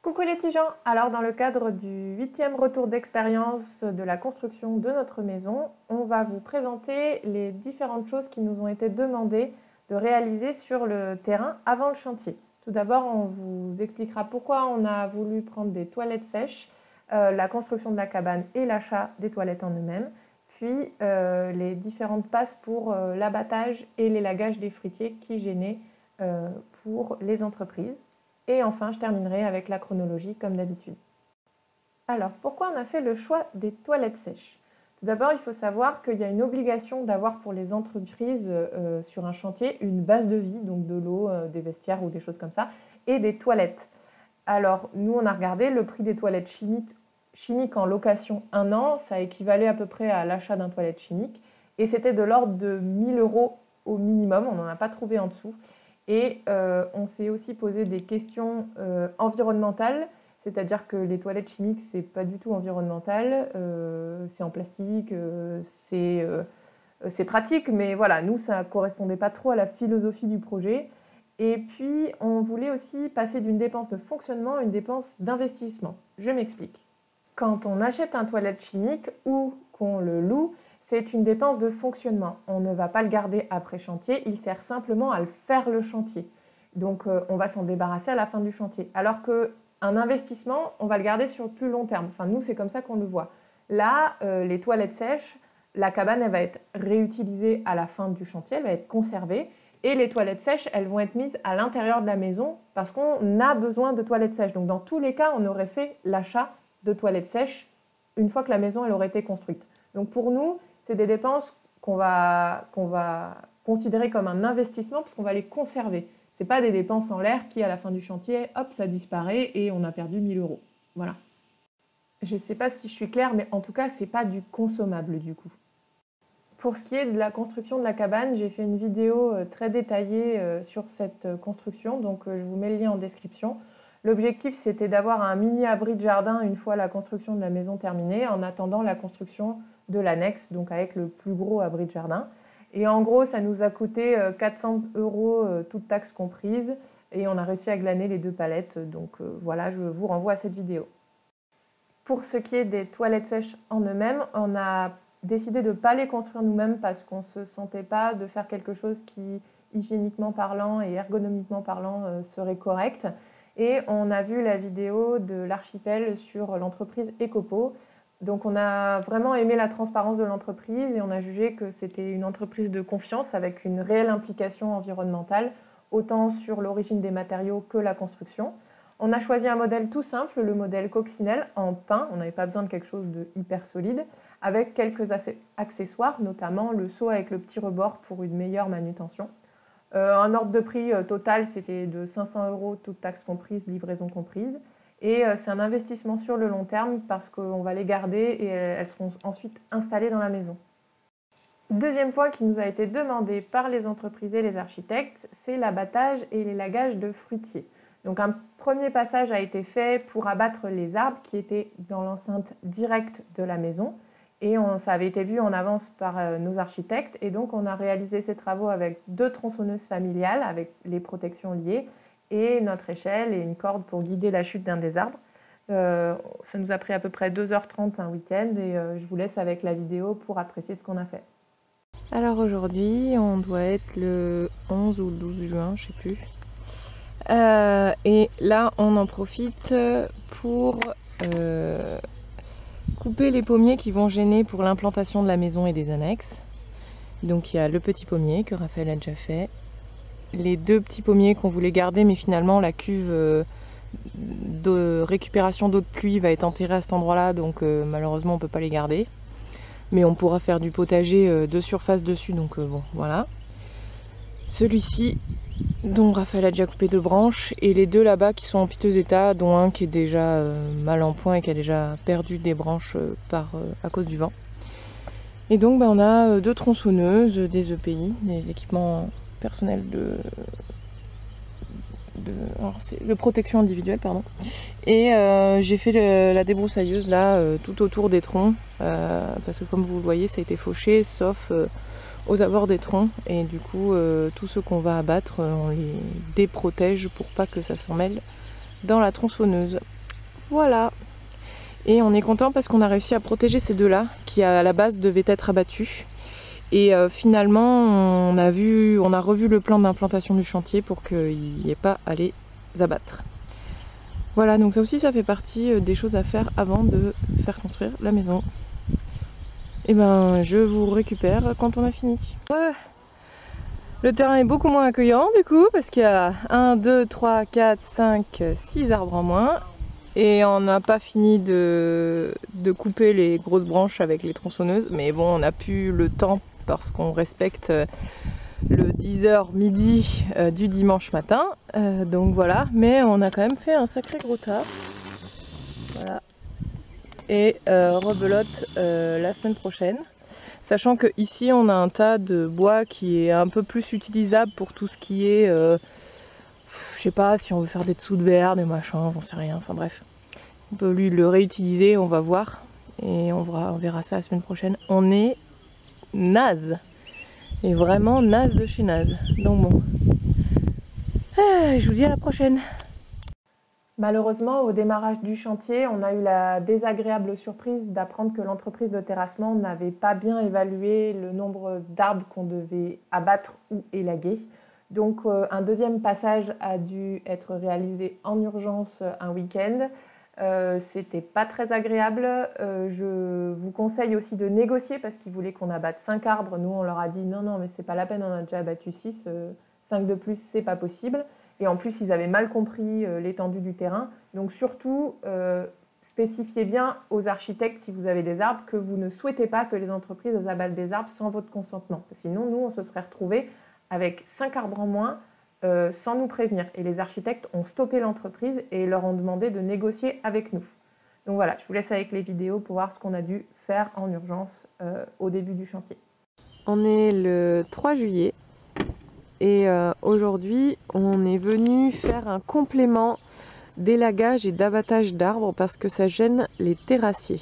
Coucou les petits gens! Alors dans le cadre du 8e retour d'expérience de la construction de notre maison, on va vous présenter les différentes choses qui nous ont été demandées de réaliser sur le terrain avant le chantier. Tout d'abord, on vous expliquera pourquoi on a voulu prendre des toilettes sèches, la construction de la cabane et l'achat des toilettes en eux-mêmes, puis les différentes passes pour l'abattage et l'élagage des fruitiers qui gênaient pour les entreprises. Et enfin, je terminerai avec la chronologie comme d'habitude. Alors, pourquoi on a fait le choix des toilettes sèches? Tout d'abord, il faut savoir qu'il y a une obligation d'avoir pour les entreprises sur un chantier une base de vie, donc de l'eau, des vestiaires ou des choses comme ça, et des toilettes. Alors, nous, on a regardé le prix des toilettes chimiques en location 1 an, ça équivalait à peu près à l'achat d'un toilette chimique, et c'était de l'ordre de 1 000 € au minimum, on n'en a pas trouvé en dessous. Et on s'est aussi posé des questions environnementales, c'est-à-dire que les toilettes chimiques, c'est pas du tout environnemental, c'est en plastique, c'est pratique, mais voilà, nous, ça correspondait pas trop à la philosophie du projet. Et puis, on voulait aussi passer d'une dépense de fonctionnement à une dépense d'investissement. Je m'explique. Quand on achète un toilette chimique ou qu'on le loue, c'est une dépense de fonctionnement. On ne va pas le garder après chantier, il sert simplement à le faire le chantier. Donc on va s'en débarrasser à la fin du chantier. Alors qu'un investissement, on va le garder sur le plus long terme. Enfin nous, c'est comme ça qu'on le voit. Là, les toilettes sèches, la cabane, elle va être réutilisée à la fin du chantier, elle va être conservée. Et les toilettes sèches, elles vont être mises à l'intérieur de la maison parce qu'on a besoin de toilettes sèches. Donc dans tous les cas, on aurait fait l'achat de toilettes sèches une fois que la maison elle aurait été construite. Donc pour nous, c'est des dépenses qu'on va considérer comme un investissement parce qu'on va les conserver. Ce n'est pas des dépenses en l'air qui, à la fin du chantier, hop, ça disparaît et on a perdu 1 000 €. Voilà. Je ne sais pas si je suis claire, mais en tout cas, ce n'est pas du consommable du coup. Pour ce qui est de la construction de la cabane, j'ai fait une vidéo très détaillée sur cette construction, donc je vous mets le lien en description. L'objectif, c'était d'avoir un mini abri de jardin une fois la construction de la maison terminée, en attendant la construction de l'annexe, donc avec le plus gros abri de jardin. Et en gros, ça nous a coûté 400 €, toutes taxes comprises, et on a réussi à glaner les 2 palettes. Donc voilà, je vous renvoie à cette vidéo. Pour ce qui est des toilettes sèches en eux-mêmes, on a décidé de ne pas les construire nous-mêmes parce qu'on ne se sentait pas de faire quelque chose qui, hygiéniquement parlant et ergonomiquement parlant, serait correct. Et on a vu la vidéo de l'Archipel sur l'entreprise Ecopo. Donc on a vraiment aimé la transparence de l'entreprise et on a jugé que c'était une entreprise de confiance avec une réelle implication environnementale, autant sur l'origine des matériaux que la construction. On a choisi un modèle tout simple, le modèle coccinelle en pin, on n'avait pas besoin de quelque chose de hyper solide, avec quelques accessoires, notamment le seau avec le petit rebord pour une meilleure manutention. Un ordre de prix total, c'était de 500 €, toutes taxes comprises, livraison comprise. Et c'est un investissement sur le long terme parce qu'on va les garder et elles seront ensuite installées dans la maison. Deuxième point qui nous a été demandé par les entreprises et les architectes, c'est l'abattage et l'élagage de fruitiers. Donc un premier passage a été fait pour abattre les arbres qui étaient dans l'enceinte directe de la maison. Et ça avait été vu en avance par nos architectes. Et donc on a réalisé ces travaux avec 2 tronçonneuses familiales avec les protections liées, et notre échelle et une corde pour guider la chute d'un des arbres. Ça nous a pris à peu près 2h30 un week-end et je vous laisse avec la vidéo pour apprécier ce qu'on a fait. Alors aujourd'hui, on doit être le 11 ou le 12 juin, je ne sais plus. Et là, on en profite pour couper les pommiers qui vont gêner pour l'implantation de la maison et des annexes. Donc il y a le petit pommier que Raphaël a déjà fait. Les 2 petits pommiers qu'on voulait garder, mais finalement la cuve de récupération d'eau de pluie va être enterrée à cet endroit-là, donc malheureusement on ne peut pas les garder. Mais on pourra faire du potager de surface dessus, donc bon, voilà. Celui-ci, dont Raphaël a déjà coupé 2 branches, et les 2 là-bas qui sont en piteux état, dont un qui est déjà mal en point et qui a déjà perdu des branches à cause du vent. Et donc on a 2 tronçonneuses, des EPI, des équipements personnel de protection individuelle, pardon. Et j'ai fait la débroussailleuse là tout autour des troncs parce que comme vous le voyez, ça a été fauché sauf aux abords des troncs, et du coup tous ceux qu'on va abattre, on les déprotège pour pas que ça s'en mêle dans la tronçonneuse. Voilà. Et on est content parce qu'on a réussi à protéger ces deux-là qui à la base devaient être abattus. Et finalement on a revu le plan d'implantation du chantier pour qu'il n'y ait pas à les abattre. Voilà, donc ça aussi ça fait partie des choses à faire avant de faire construire la maison. Et ben je vous récupère quand on a fini. Le terrain est beaucoup moins accueillant du coup parce qu'il y a 1, 2, 3, 4, 5, 6 arbres en moins. Et on n'a pas fini de couper les grosses branches avec les tronçonneuses. Mais bon, on n'a plus le temps parce qu'on respecte le 10h midi du dimanche matin. Donc voilà, mais on a quand même fait un sacré gros tas. Voilà. Et rebelote la semaine prochaine. Sachant que ici on a un tas de bois qui est un peu plus utilisable pour tout ce qui est... je sais pas si on veut faire des dessous de verre, des machins, j'en sais rien, enfin bref. On peut lui le réutiliser, on va voir. Et on verra ça la semaine prochaine. On est naze. Et vraiment naze de chez naze. Donc bon. Je vous dis à la prochaine. Malheureusement, au démarrage du chantier, on a eu la désagréable surprise d'apprendre que l'entreprise de terrassement n'avait pas bien évalué le nombre d'arbres qu'on devait abattre ou élaguer. Donc un deuxième passage a dû être réalisé en urgence un week-end. C'était pas très agréable. Je vous conseille aussi de négocier parce qu'ils voulaient qu'on abatte 5 arbres. Nous, on leur a dit non, mais c'est pas la peine, on a déjà abattu 6. 5 de plus, c'est pas possible. Et en plus, ils avaient mal compris l'étendue du terrain. Donc surtout, spécifiez bien aux architectes, si vous avez des arbres, que vous ne souhaitez pas que les entreprises abattent des arbres sans votre consentement. Sinon, nous, on se serait retrouvés avec 5 arbres en moins, sans nous prévenir. Et les architectes ont stoppé l'entreprise et leur ont demandé de négocier avec nous. Donc voilà, je vous laisse avec les vidéos pour voir ce qu'on a dû faire en urgence au début du chantier. On est le 3 juillet et aujourd'hui on est venu faire un complément d'élagage et d'abattage d'arbres parce que ça gêne les terrassiers.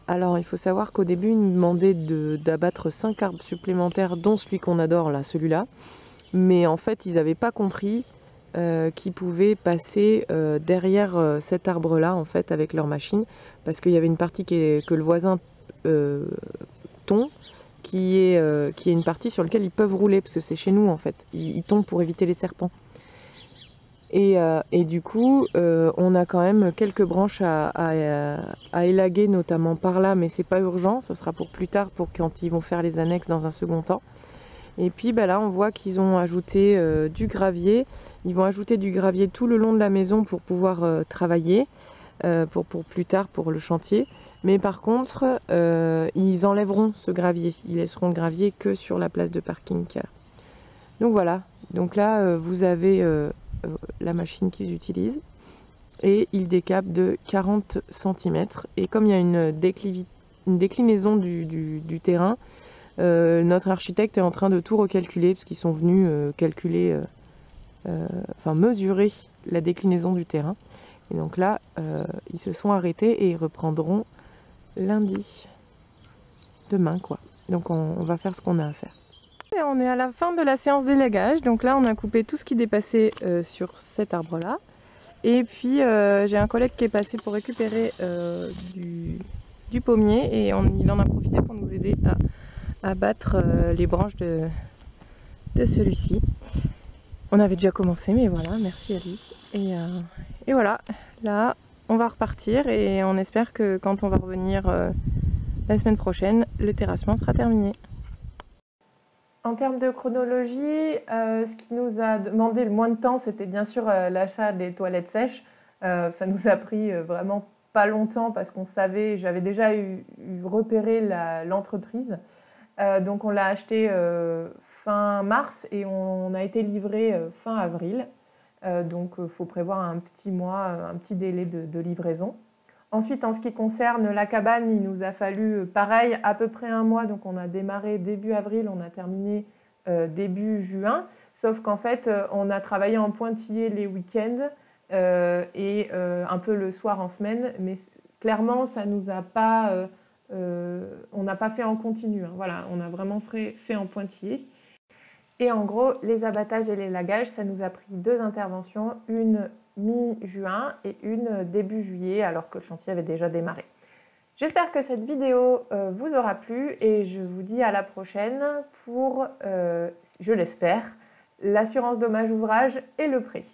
Alors il faut savoir qu'au début ils nous demandaient d'abattre 5 arbres supplémentaires, dont celui qu'on adore là, celui-là. Mais en fait ils n'avaient pas compris qu'ils pouvaient passer derrière cet arbre-là en fait avec leur machine, parce qu'il y avait une partie que le voisin tond, qui est une partie sur laquelle ils peuvent rouler, parce que c'est chez nous en fait. Ils tombent pour éviter les serpents. Et du coup, on a quand même quelques branches à élaguer, notamment par là, mais c'est pas urgent, ça sera pour plus tard, pour quand ils vont faire les annexes dans un second temps. Et puis là, on voit qu'ils ont ajouté du gravier. Ils vont ajouter du gravier tout le long de la maison pour pouvoir travailler, pour plus tard, pour le chantier. Mais par contre, ils enlèveront ce gravier. Ils laisseront le gravier que sur la place de parking qu'il y a. Donc voilà. Donc là, vous avez la machine qu'ils utilisent. Et ils décapent de 40 cm. Et comme il y a une déclinaison du terrain, notre architecte est en train de tout recalculer, parce qu'ils sont venus mesurer la déclinaison du terrain. Et donc là, ils se sont arrêtés et ils reprendront lundi, demain quoi. Donc on va faire ce qu'on a à faire. Et on est à la fin de la séance d'élagage. Donc là, on a coupé tout ce qui dépassait sur cet arbre-là. Et puis j'ai un collègue qui est passé pour récupérer du pommier et il en a profité pour nous aider à battre les branches de celui-ci. On avait déjà commencé, mais voilà, merci à lui. Et voilà, là on va repartir et on espère que quand on va revenir la semaine prochaine, le terrassement sera terminé. En termes de chronologie, ce qui nous a demandé le moins de temps, c'était bien sûr l'achat des toilettes sèches. Ça nous a pris vraiment pas longtemps parce qu'on savait, j'avais déjà repéré l'entreprise. Donc on l'a acheté fin mars et on a été livré fin avril. Donc il faut prévoir un petit mois, un petit délai de livraison. Ensuite, en ce qui concerne la cabane, il nous a fallu pareil, à peu près un mois. Donc on a démarré début avril, on a terminé début juin. Sauf qu'en fait, on a travaillé en pointillé les week-ends et un peu le soir en semaine. Mais clairement, ça nous a pas... on n'a pas fait en continu. Hein. Voilà, on a vraiment fait en pointillé. Et en gros, les abattages et l'élagage, ça nous a pris 2 interventions, une mi-juin et une début juillet alors que le chantier avait déjà démarré. J'espère que cette vidéo vous aura plu et je vous dis à la prochaine pour, je l'espère, l'assurance dommage ouvrage et le prêt.